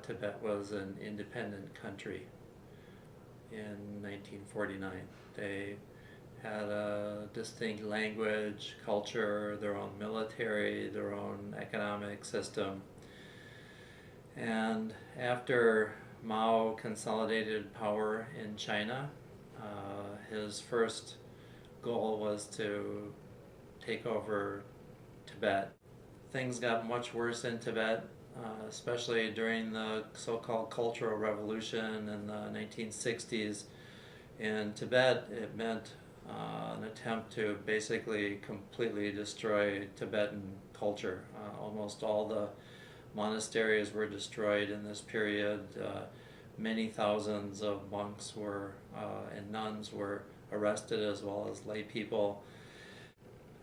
Tibet was an independent country in 1949. They had a distinct language, culture, their own military, their own economic system. And after Mao consolidated power in China, his first goal was to take over Tibet. Things got much worse in Tibet, especially during the so-called Cultural Revolution in the 1960s. In Tibet, it meant an attempt to basically completely destroy Tibetan culture. Almost all the monasteries were destroyed in this period. Many thousands of monks and nuns were arrested, as well as lay people.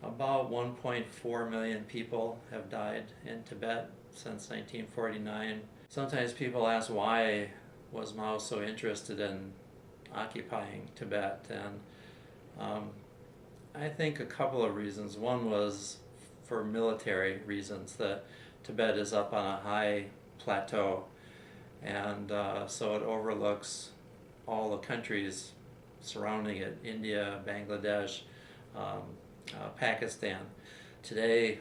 About 1.4 million people have died in Tibet since 1949. Sometimes people ask, why was Mao so interested in occupying Tibet? And I think a couple of reasons. One was for military reasons, that Tibet is up on a high plateau, and so it overlooks all the countries surrounding it: India, Bangladesh, Pakistan. Today,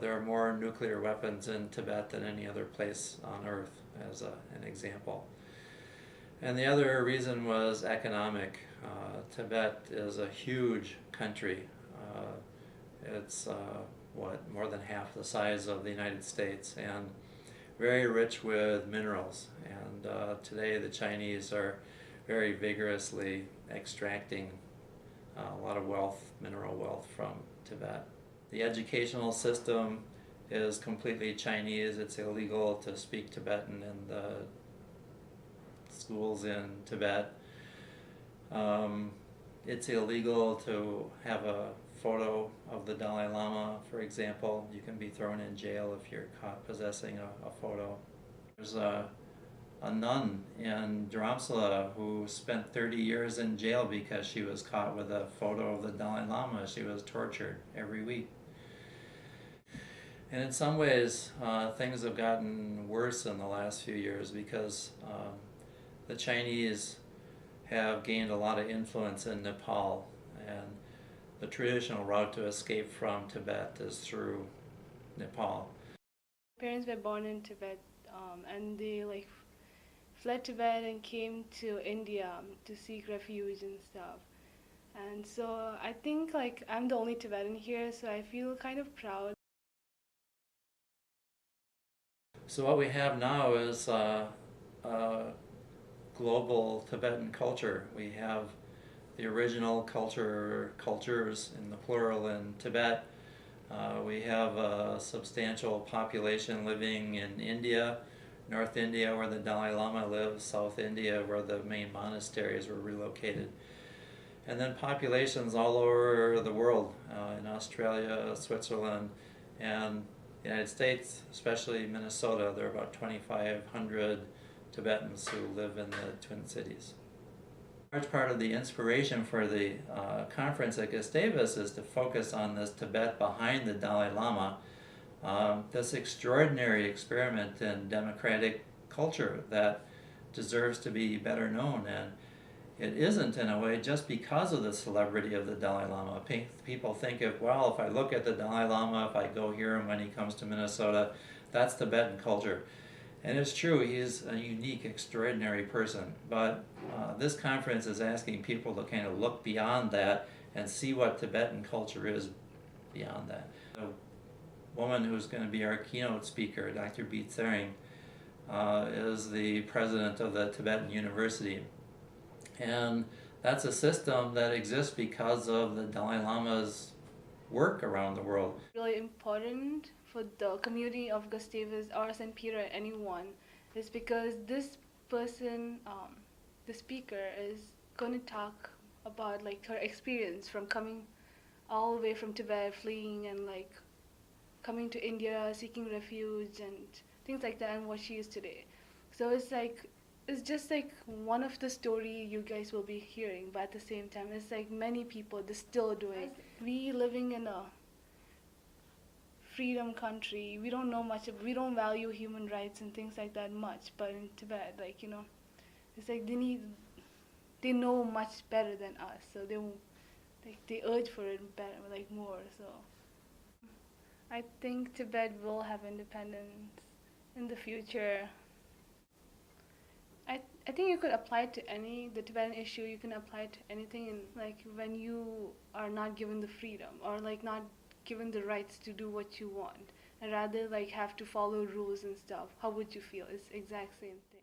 there are more nuclear weapons in Tibet than any other place on Earth, as an example. And the other reason was economic. Tibet is a huge country. It's more than half the size of the United States, and very rich with minerals. And today the Chinese are very vigorously extracting a lot of wealth, mineral wealth, from Tibet. The educational system is completely Chinese. It's illegal to speak Tibetan in the schools in Tibet. It's illegal to have a photo of the Dalai Lama, for example. You can be thrown in jail if you're caught possessing a photo. There's a nun in Dharamsala who spent 30 years in jail because she was caught with a photo of the Dalai Lama. She was tortured every week. And in some ways, things have gotten worse in the last few years because the Chinese have gained a lot of influence in Nepal, and the traditional route to escape from Tibet is through Nepal. Parents were born in Tibet, and they fled Tibet and came to India to seek refuge and stuff. And so I think I'm the only Tibetan here, so I feel kind of proud. So what we have now is global Tibetan culture. We have the original cultures in the plural in Tibet. We have a substantial population living in India, North India where the Dalai Lama lives, South India where the main monasteries were relocated. And then populations all over the world, in Australia, Switzerland, and the United States, especially Minnesota. There are about 2,500 Tibetans who live in the Twin Cities. A large part of the inspiration for the conference at Gustavus is to focus on this Tibet behind the Dalai Lama, this extraordinary experiment in democratic culture that deserves to be better known. And it isn't, in a way, just because of the celebrity of the Dalai Lama. People think if I look at the Dalai Lama, if I go hear him when he comes to Minnesota, that's Tibetan culture. And it's true, he's a unique, extraordinary person. But this conference is asking people to kind of look beyond that and see what Tibetan culture is beyond that. The woman who's going to be our keynote speaker, Dr. Beat Tsering, is the president of the Tibetan University. And that's a system that exists because of the Dalai Lama's work around the world. Really important for the community of Gustavus or St. Peter, anyone, is because this person, the speaker, is going to talk about her experience from coming all the way from Tibet, fleeing, and coming to India, seeking refuge and things like that, and what she is today. So it's just one of the story you guys will be hearing, but at the same time it's many people they're still doing. We living in a freedom country. We don't know much. We don't value human rights and things like that much. But in Tibet, like, it's like they know much better than us. So they urge for it better, like more. So I think Tibet will have independence in the future. I think you could apply it to the Tibetan issue. You can apply it to anything, in like when you are not given the freedom or like not given the rights to do what you want, and rather like have to follow rules and stuff. How would you feel? It's exact same thing.